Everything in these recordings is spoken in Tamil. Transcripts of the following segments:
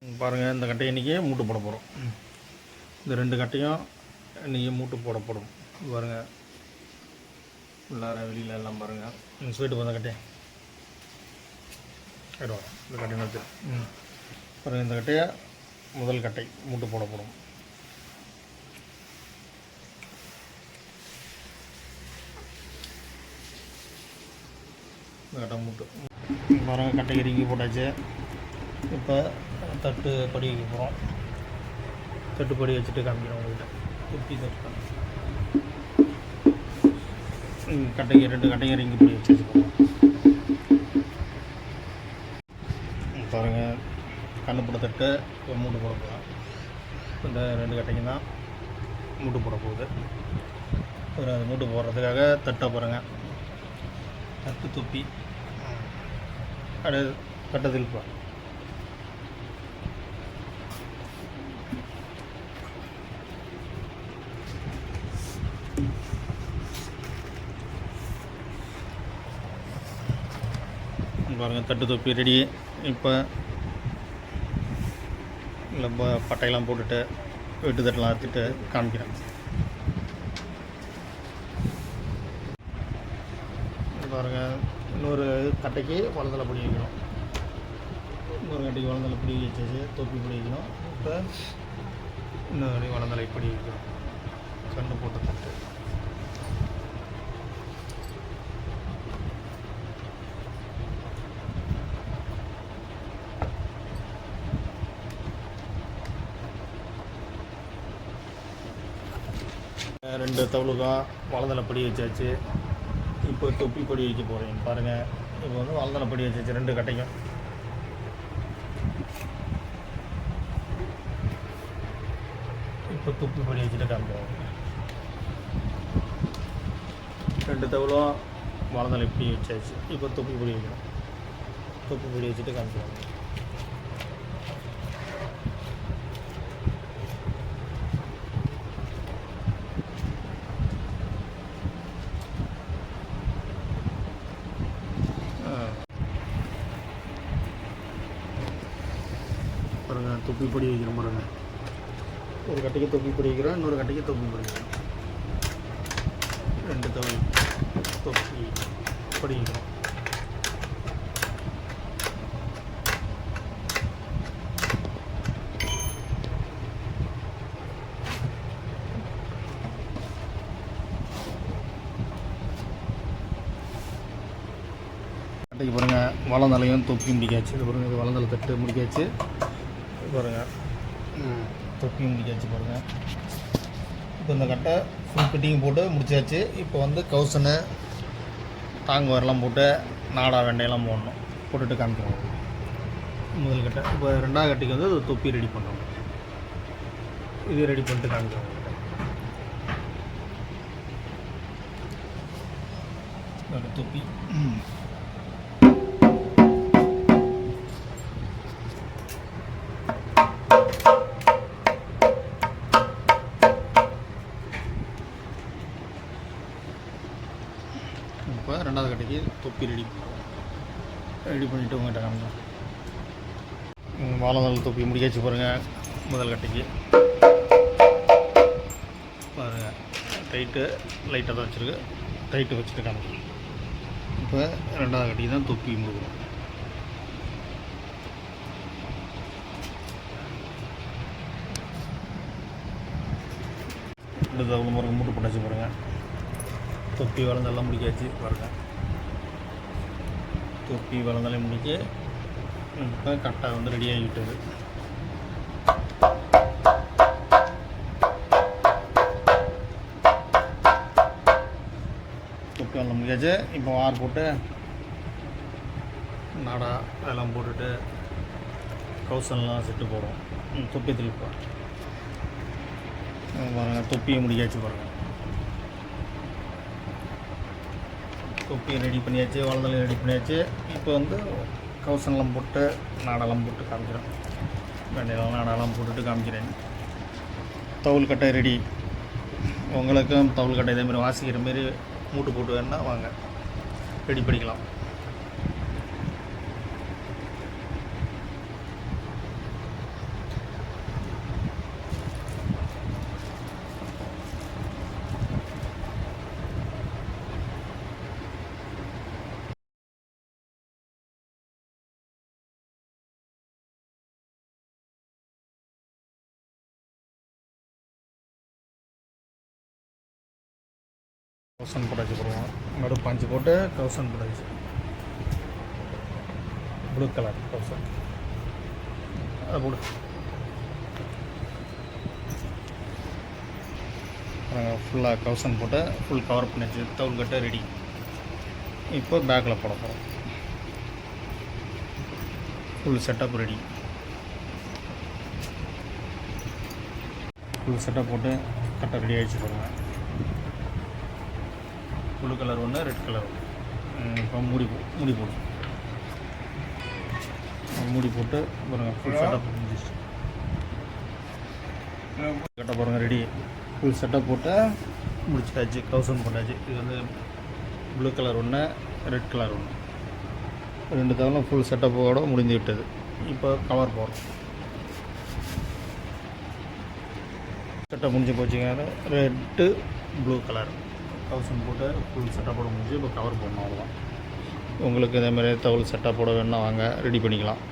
பாருங்கள், இந்த கட்டையை இன்றைக்கி மூட்டு போட போகிறோம். இந்த 2 கட்டையும் இன்றைக்கி மூட்டு போடப்படும். பாருங்கள், உள்ளார வெளியில் எல்லாம் பாருங்கள். ஸ்வீட்டு போந்த கட்டையை ஆயிடுவாங்க. இந்த கட்டை நட்டு பாருங்கள், இந்த கட்டையை முதல் கட்டை மூட்டு போடப்படும். இந்த கட்டை மூட்டு பாருங்கள், கட்டை இறங்கி போட்டாச்சு. இப்போ தட்டு படி வைக்க போகிறோம். தட்டுப்படி வச்சுட்டு காமிக்கிறோம் உங்கள்கிட்ட. குப்பி தட்டு கட்டைக்கு 2 கட்டையும் இறங்கி படி வச்சு வச்சுக்கோங்க. பாருங்கள், கண்ணுப்பட தட்டு இப்போ மூட்டு போட போகலாம். இந்த 2 கட்டைக்கும் தான் மூட்டு போட போகுது. ஒரு அது மூட்டு போடுறதுக்காக தட்டை பாருங்கள், தட்டு தொப்பி அப்படியே தட்டை திருப்பா. பாருங்கள், தட்டு தொப்பி ரெடி. இப்போ இல்லை பட்டையெல்லாம் போட்டுட்டு வெட்டு தட்டெல்லாம் அறுத்துட்டு காமிக்கிறேன். பாருங்கள், இன்னொரு கட்டைக்கு வலந்தலை பிடி வைக்கணும். இன்னொரு கட்டைக்கு வலந்தலை பிடி வச்சு தொப்பி பிடி வைக்கணும். இப்போ இன்னொரு வலந்தலை பிடி வைக்கணும். கண்ணு போட்டு தட்டு ரெண்டு தவளுக்கா வலந்தலை படி வச்சாச்சு. இப்போ தொப்பி படி வைக்க போகிறேன். பாருங்கள், இப்போ வந்து வலந்தலை படி வச்சாச்சு 2 கட்டைக்கும். இப்போ தொப்பி படி வச்சுட்டு காமிக்கிறோம். 2 தவளும் வலந்தலை படி வச்சாச்சு. இப்போ தொப்பி படி வைக்கணும். தொப்பி படி வச்சுட்டு காமிக்கிறோம். பாருங்கள், தொப்பி பொடி வைக்கிறோம். பாருங்கள், ஒரு கட்டைக்கு தொப்பி பொடி வைக்கிறோம், இன்னொரு கட்டைக்கு தொப்பி பொடி வைக்கிறோம். 2 தொப்பி பொடி வைக்கிறோம். கட்டைக்கு பாருங்கள், வலந்தலையும் தொப்பியும் முடிக்காச்சு. இது பாருங்கள், இது வலந்தலை தட்டு முடிக்காச்சு. பாருங்கள், தொப்பியும் முடிக்காச்சு. பாருங்கள், இப்போ இந்த கட்டை ஃபுல் ஃபிட்டிங் போட்டு முடிச்சாச்சு. இப்போ வந்து கவுசனு தாங்கு வரலாம் போட்டு நாடா வெண்டையெல்லாம் போடணும். போட்டுட்டு காமிக்கிறோம் முதல் கட்டை. இப்போ 2ஆவது கட்டைக்கு வந்து தொப்பி ரெடி பண்ணணும். இது ரெடி பண்ணிட்டு காமிக்கிறோம். தொப்பி இப்போ 2ஆவது கட்டைக்கு தொப்பி ரெடி பண்ணிவிட்டு உங்கள்கிட்ட காமிக்கிறோம். வாழை தொப்பி முடிக்காச்சு. பாருங்கள், முதல் கட்டைக்கு பாருங்கள், டைட்டு லைட்டாக தான் வச்சுருக்கு. டைட்டு வச்சுட்டு காமிக்கிறோம். இப்போ 2ஆவது கட்டைக்கு தான் தொப்பி முடிக்கிறோம். இந்த தவளை முறை மூட்டு போட்டாச்சு. பாருங்கள், தொப்பி வளர்ந்தெல்லாம் முடிக்காச்சு. பாருங்கள், தொப்பி வளர்ந்தாலே முடிக்க இப்போ கட்டை வந்து ரெடி ஆகிவிட்டது. தொப்பி வளர்ந்த முடிக்காச்சு. இப்போ வார் போட்டு நாடா அதெல்லாம் போட்டுட்டு கவுசன்லாம் செட்டு போடுவோம். தொப்பி திருப்போம். பாருங்கள், தொப்பியை முடிக்காச்சு. பாருங்கள், தொப்பியை ரெடி பண்ணியாச்சு, வலந்தலையும் ரெடி பண்ணியாச்சு. இப்போ வந்து கவுசன்லாம் போட்டு நாடெல்லாம் போட்டு காமிக்கிறேன். வெண்டையெல்லாம் நாடெல்லாம் போட்டுட்டு காமிக்கிறேன். தவுள் கட்டை ரெடி. உங்களுக்கும் தவுள் கட்டை இதேமாதிரி வாசிக்கிற மாரி மூட்டு போட்டு வேணுன்னா வாங்க, ரெடி பண்ணிக்கலாம். 1000 போட்டாச்சு போடுவோம். நடு பாஞ்சு போட்டு 1000 போட்டாச்சு. ப்ளூ கலர் 1000 அதை போடு. ஃபுல்லாக 1000 போட்டு ஃபுல் கவர் பண்ணிச்சு. தவுள் கட்ட ரெடி. இப்போ பேக்கில் போட போகிறோம். Full setup ready. Full setup போட்டு கட்டை ரெடி ஆகிடுச்சு பாருங்கள். ப்ளூ கலர் ஒன்று, ரெட் கலர் ஒன்று. இப்போ மூடி போடும். மூடி போட்டு பாருங்கள் ஃபுல் செட்டப் முடிஞ்சிச்சு. கட்ட பாருங்கள் ரெடி. ஃபுல் செட்டப் போட்டு முடிச்சாச்சு. 1000 போட்டாச்சு. இது வந்து ப்ளூ கலர் ஒன்று, ரெட் கலர் ஒன்று, 2 தவறும் ஃபுல் செட்டப்போடு முடிஞ்சு விட்டது. இப்போ கவர் போடுறோம். செட்டப் முடிஞ்சு போச்சுங்க. ரெட்டு ப்ளூ கலர் 1000 போட்டு ஃபுல் செட்டப்போட முடிஞ்சு இப்போ கவர் போடணும். அவ்வளோதான். உங்களுக்கு இதேமாதிரி தவுள் செட்டப்போட வேணால் வாங்க, ரெடி பண்ணிக்கலாம்.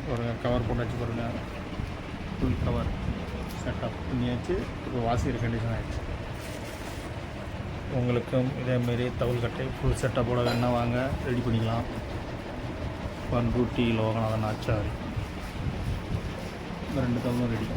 பாருங்கள் கவர் போட்டாச்சு பாருங்கள். ஃபுல் கவர் செட்டப் பண்ணியாச்சு. இப்போ வாசிக்கிற கண்டிஷன் ஆகிடுச்சு. உங்களுக்கும் இதேமாரி தவுள் கட்டை ஃபுல் செட்டப்போட வேணால் வாங்க, ரெடி பண்ணிக்கலாம். பண்ருட்டி லோகநாதன் ஆச்சாரி. இந்த 2 தவுளும் ரெடி.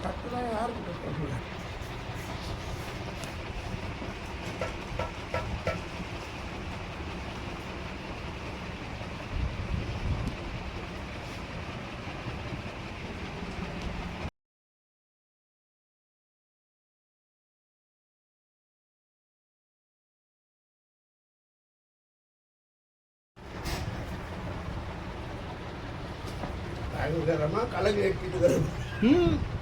கட்டுதான் யாருக்கு கட்டணும்? கலங்கி ஏற்றிட்டு